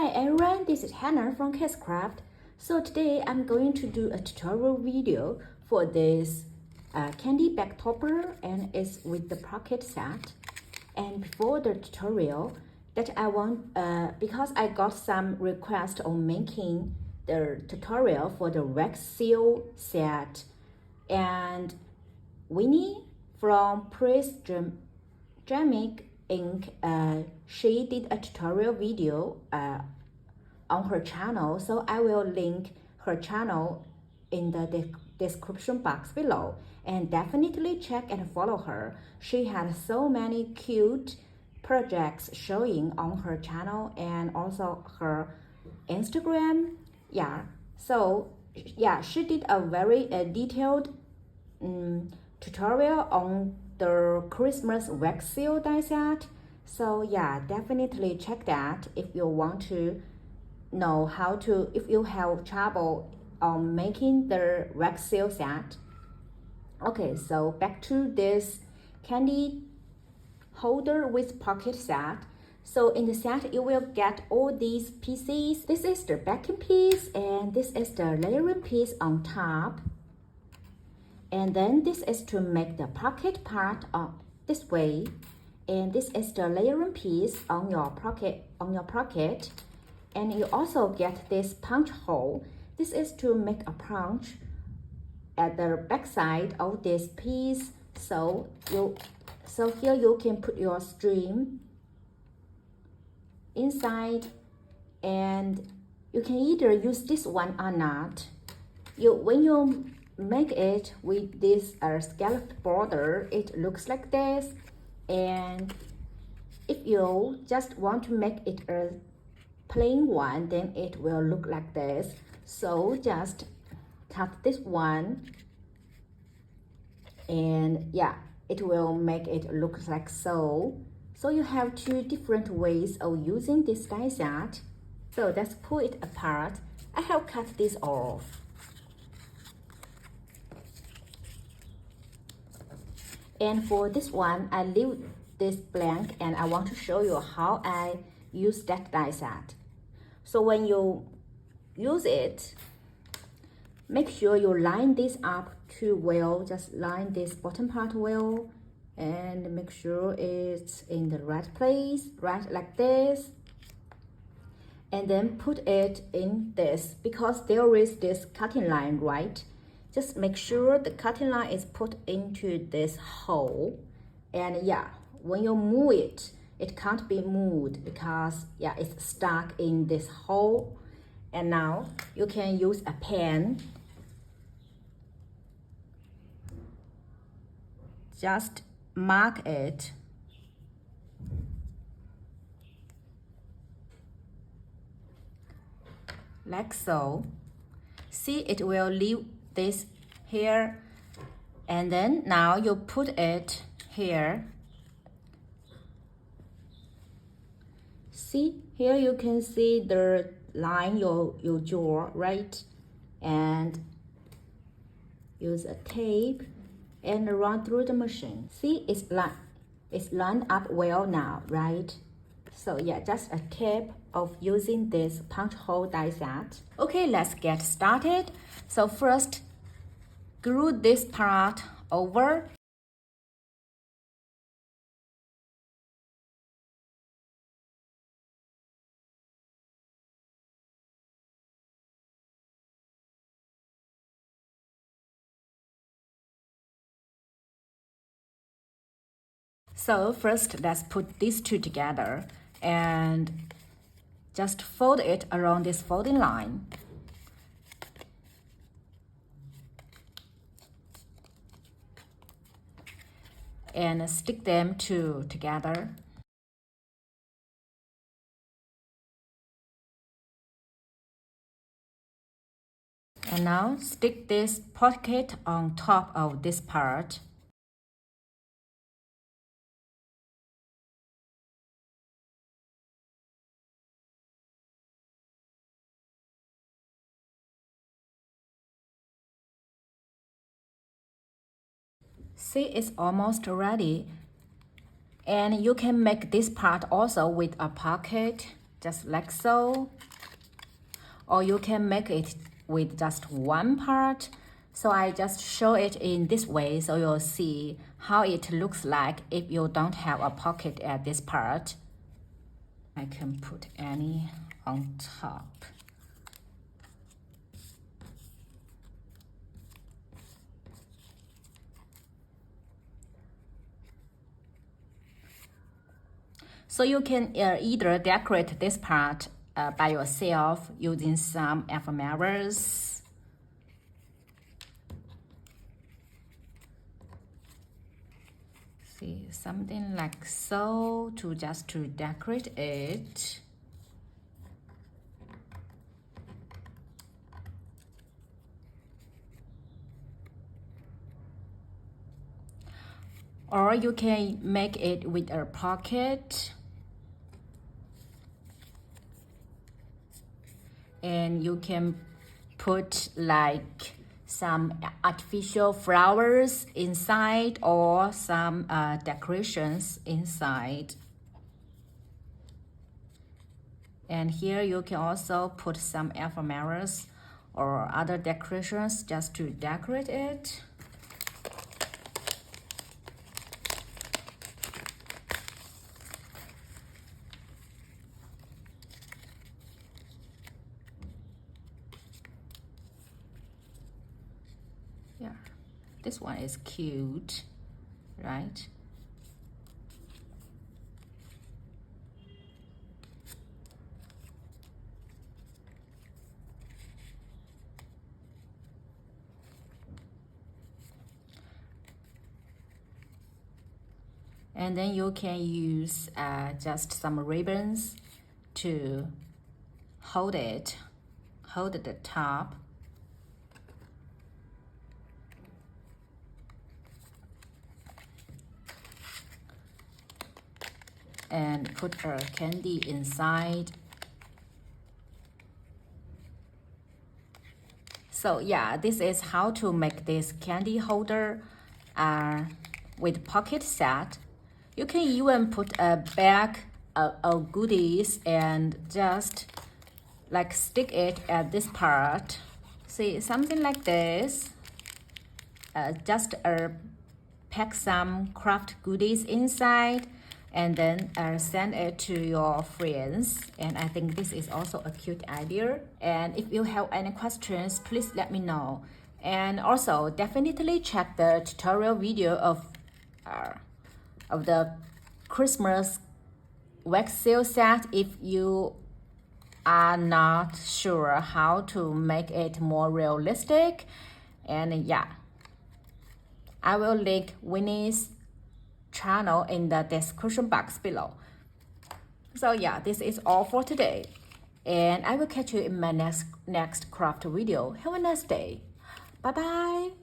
Hi everyone, this is Hannah from KSCRAFT. So today I'm going to do a tutorial video for this candy bag topper, and it's with the pocket set. And before the tutorial, that I want because I got some requests on making the tutorial for the wax seal set, and Winnie from Ceramic Inc. She did a tutorial video on her channel, so I will link her channel in the description box below, and definitely check and follow her. She has so many cute projects showing on her channel and also her Instagram. She did a very detailed tutorial on the Christmas wax seal die set. So yeah, definitely check that if you want to know how to, if you have trouble on making the wax seal set. Okay, so back to this candy holder with pocket set. So in the set, you will get all these pieces. This is the backing piece, and this is the layering piece on top. And then this is to make the pocket part this way, and this is the layering piece on your pocket. And you also get this punch hole. This is to make a punch at the back side of this piece. So here you can put your string inside, and you can either use this one or not. When you make it with this scalloped border, it looks like this. And if you just want to make it a plain one, then it will look like this. So just cut this one, and yeah, it will make it look like so. So you have two different ways of using this die set. So let's pull it apart. I have cut this off. And for this one, I leave this blank, and I want to show you how I use that die set. So when you use it, make sure you line this up too well. Just line this bottom part well, and make sure it's in the right place, right like this. And then put it in this, because there is this cutting line, right? Just make sure the cutting line is put into this hole. And yeah, when you move it, it can't be moved because yeah, it's stuck in this hole. And now you can use a pen. Just mark it. Like so. See, it will leave this here, and then now you put it here. See, here you can see the line you draw, right? And use a tape and run through the machine. See, it's lined up well now, right? So yeah, just a tip of using this punch hole die set. Okay, let's get started. So first, glue this part over. So first, let's put these two together and just fold it around this folding line. And stick them together. And now stick this pocket on top of this part. See, it's almost ready. And you can make this part also with a pocket. just like so. Or you can make it with just one part. So I just show it in this way so you'll see how it looks like if you don't have a pocket at this part. I can put any on top. So you can either decorate this part by yourself using some ephemerals. See, something like so to decorate it. Or you can make it with a pocket. And you can put like some artificial flowers inside or some decorations inside. And here you can also put some ephemerals or other decorations just to decorate it. Yeah, this one is cute, right? And then you can use just some ribbons to hold the top. And put a candy inside. So yeah, this is how to make this candy holder with pocket set. You can even put a bag of goodies and just like stick it at this part. See, something like this. Just pack some craft goodies inside and then send it to your friends. And I think this is also a cute idea. And if you have any questions, please let me know. And also definitely check the tutorial video of the Christmas wax seal set if you are not sure how to make it more realistic. And yeah, I will link Winnie's channel in the description box below. So yeah, this is all for today, and I will catch you in my next craft video. Have a nice day. Bye bye.